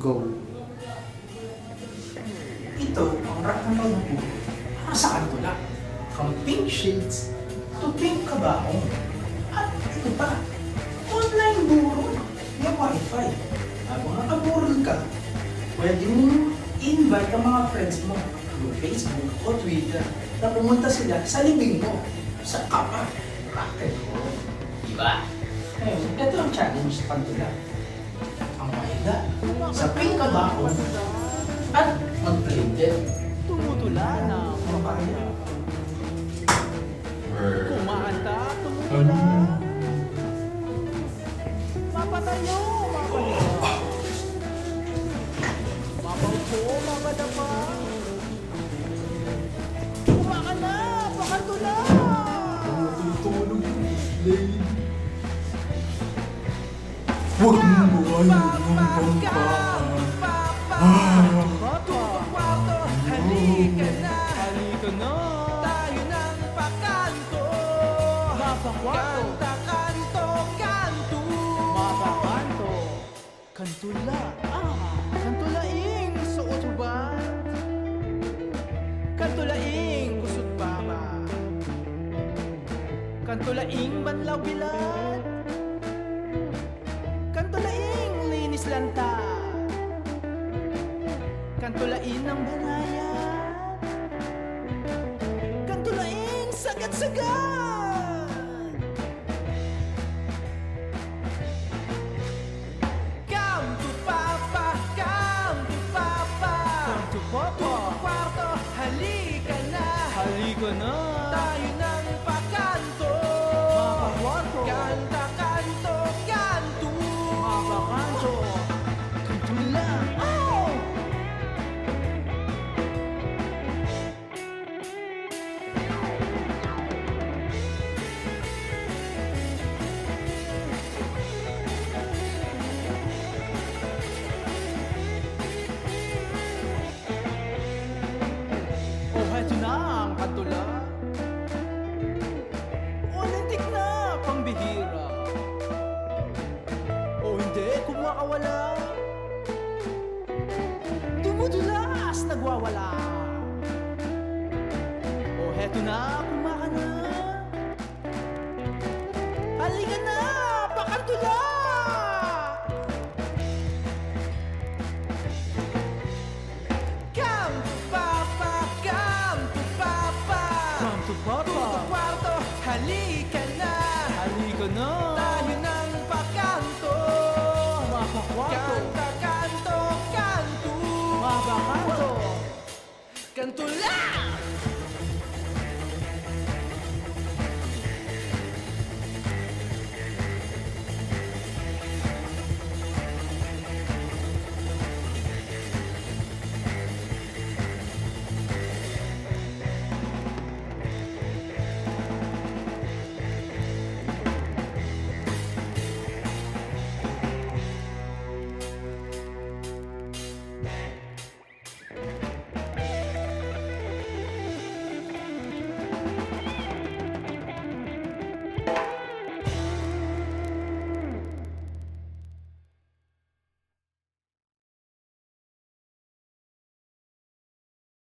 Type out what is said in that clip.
Go. Ito, ang rock na pagbubuo, para sa kanto from pink shades to pink kabaong. At ito pa, online burol, may wifi. Habang nakaburol ka, pwede mo invite ang mga friends mo through Facebook o Twitter na pumunta sila sa libing mo, sa kapa, rock and roll. Diba? Ngayon, ito ang challenge sa kanto ang mahila sa pink kabaong at mag-plated. Tumutula na papaya. Kumanta, tumutula. Mapatayo, mapatayo. Mapaupo, mapadapa. Kumakan na, pakatula. Tumutulog yung lane. Huwag mong buhay ng pangkaan. Halika na, halika na. Tayo ng pakanto. Mapakwanto. Kanta, kanto, kanto. Mapakanto. Kantula. Kantulaing suot ba? Kantulaing kusot baba. Kantulaing banlaw bilad. Kantulaing linis lanta. Kantulain ng banayan. Kantulain sagat-sagat. Come to Papa, come to Papa. Come to Papa. Kwarto, halika na. Halika na. Tayo ng pakanto. Mapakwarto. Kanta, kanto, kanto. Mapakanto. Kantula. Oh! Oh, heto na ang katula. Olentik na, pambihira. O hindi, kung makawala. Tumutulas, nagwawala. O heto na, kumaka na. Halika na, pakantula. Come to Papa, come to Papa. Come to Papa. Kwarto, halika na. Halika na.